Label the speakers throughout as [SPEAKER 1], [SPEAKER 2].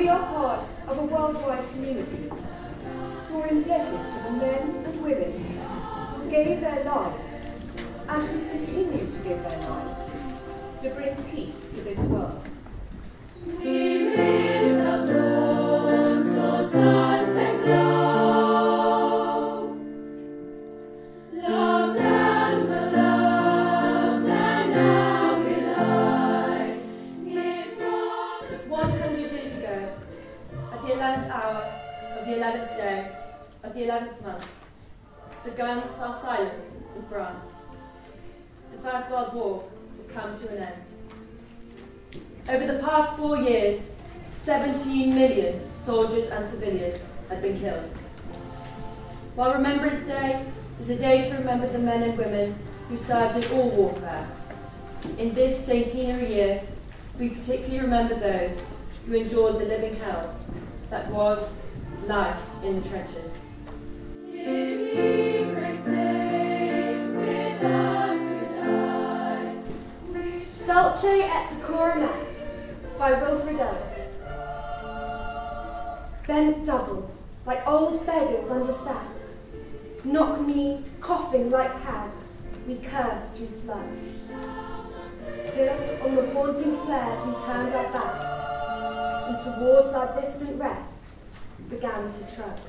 [SPEAKER 1] we are part of a worldwide community who are indebted to the men and women who gave their lives and who continue to give their lives to bring peace to this world.
[SPEAKER 2] We live the dawn, so sunset glow. Loved and beloved, and now we lie near from
[SPEAKER 3] 100 years ago, at the 11th hour of the 11th day of the 11th month, the guns fell silent in France. The First World War would come to an end. Over the past 4 years, 17 million soldiers and civilians had been killed. While Remembrance Day is a day to remember the men and women who served in all warfare, in this centenary year, we particularly remember those who endured the living hell that was life in the trenches.
[SPEAKER 2] If ye break faith with us who die, we shall
[SPEAKER 4] Dulce et Decorum Est by Wilfred Owen. Bent double, like old beggars under sacks, knock-kneed, coughing like hags, we cursed through sludge, till on the haunting flares we turned our backs, and towards our distant rest began to trudge.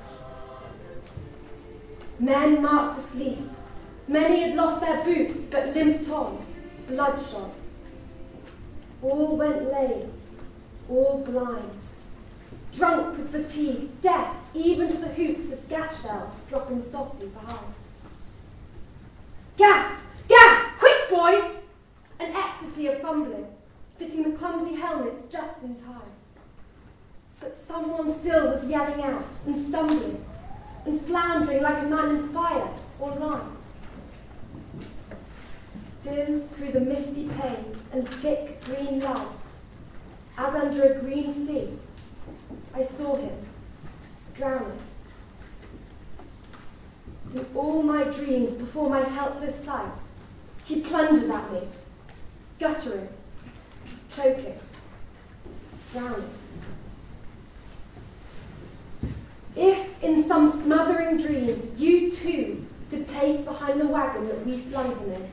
[SPEAKER 4] Men marched asleep, many had lost their boots but limped on, bloodshot. All went lame, all blind, drunk with fatigue, deaf even to the hoots of gas shells dropping softly behind. Gas! Gas! Quick, boys! An ecstasy of fumbling, fitting the clumsy helmets just in time. But someone still was yelling out and stumbling and floundering like a man in fire or lime. Dim through the misty panes and thick green light, as under a green sea, I saw him, drowning. In all my dreams before my helpless sight, he plunges at me, guttering, choking, drowning. If in some smothering dreams you too could pace behind the wagon that we flung him in,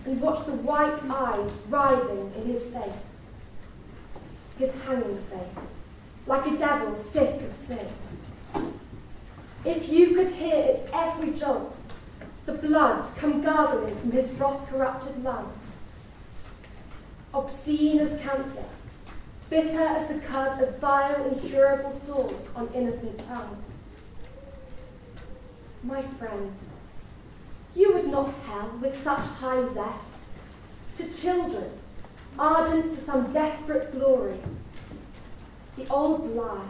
[SPEAKER 4] and watch the white eyes writhing in his face, his hanging face, like a devil sick of sin. If you could hear at every jolt the blood come gargling from his froth-corrupted lungs, obscene as cancer, bitter as the cud of vile, incurable sores on innocent tongues. My friend, you would not tell with such high zest to children, ardent for some desperate glory, the old lie,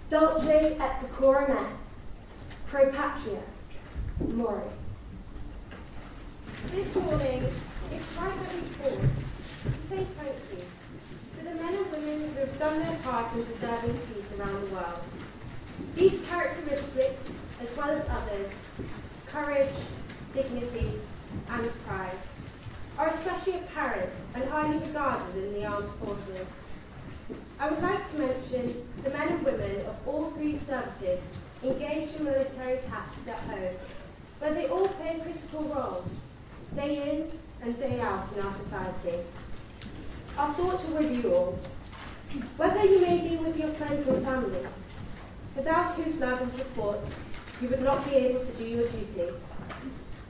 [SPEAKER 4] dulce et decorum est, pro patria mori.
[SPEAKER 5] This morning, it's right that we pause to say thank you to the men and women who have done their part in preserving peace around the world. These characteristics, as well as others, courage, dignity, and pride, are especially apparent and highly regarded in the armed forces. I would like to mention the men and women of all three services engaged in military tasks at home, where they all play critical roles, day in and day out in our society. Our thoughts are with you all, whether you may be with your friends and family, without whose love and support you would not be able to do your duty.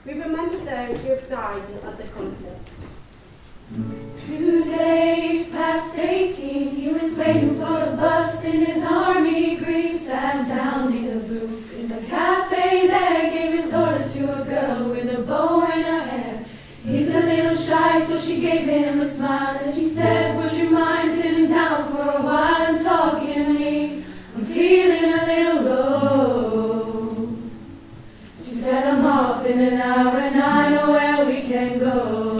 [SPEAKER 5] We remember those who have died in other conflicts.
[SPEAKER 2] 2 days past 18, he was waiting for the bus in his army green, sat down in a booth in the cafe there, gave his order to a girl with a bow in her hair. He's a little shy, so she gave him a smile, and she said, would you mind sitting down for a while and talking to me? I'm feeling a little low. She said, I'm off in an hour and I know where we can go.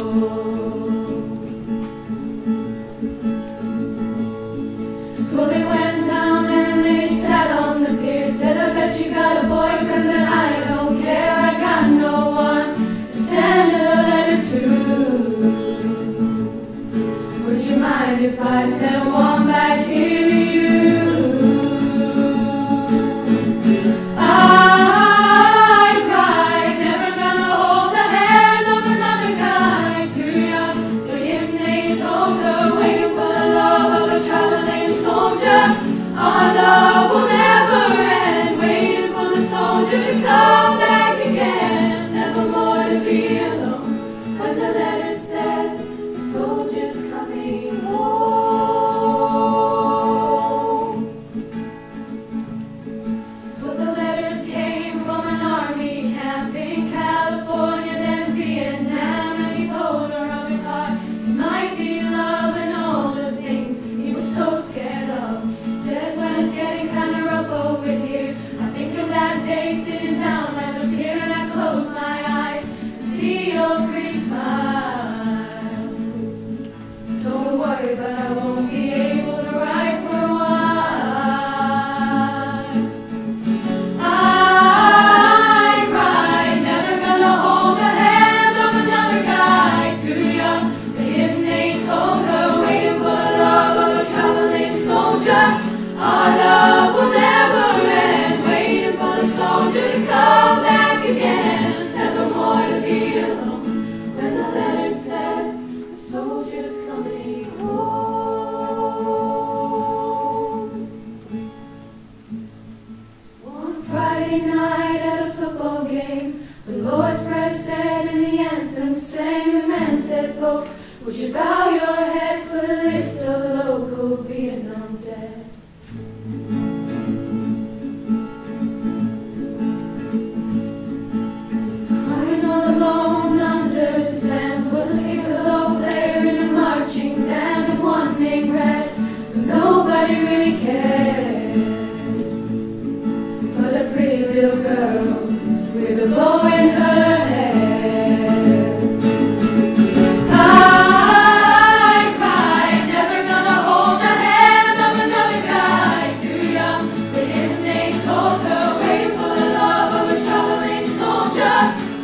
[SPEAKER 2] So they went down and they sat on the pier, said, I bet you got a boyfriend, but I don't care, I got no one to send a letter to. Would you mind if I sent one back here to you. I cried, never gonna hold the hand of another guy. Too young for him, they told her, waiting for the love of a traveling soldier. Our love will never end, waiting for the soldier to come back again. Never more to be alone. When the letter said, the soldier's coming home. So the letters came from an army camp in California, then Vietnam, and he told her of his heart. It might be love and all the things he was so scared of. Said when it's getting kinda rough over here, I think of that day sitting down at the pier, and I close my eyes and see your pretty smile. Don't worry, but I won't be able to write for a while. I cried, never gonna hold the hand of another guy. Too young for him, they told her, waiting for the love of a traveling soldier. Our love will never end, waiting for the soldier to come back again. Never more to be alone. When the letter said, the soldier's coming home. One Friday night at a football game, the Lord's Prayer said and the anthem sang. The man said, folks, would you bow your heads for the list of local Vietnam dead? Crying all alone under the stands was a piccolo player in a marching band, and one named Red, but nobody really cared. But a pretty little girl with a bow in her hair. I cried, never gonna hold the hand of another guy. Too young for him, they told her, waiting for the love of a traveling soldier.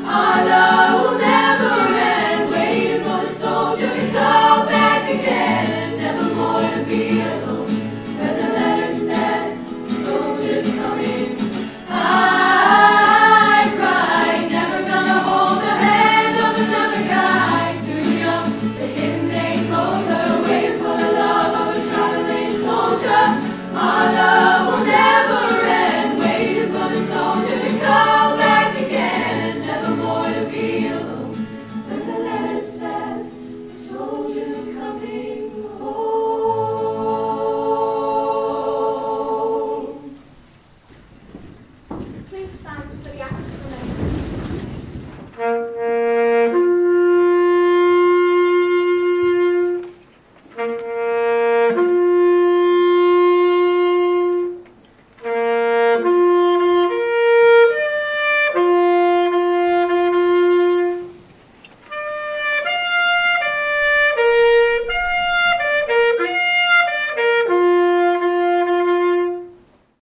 [SPEAKER 2] Our love will never end, waiting for the soldier to come back again. Never more to be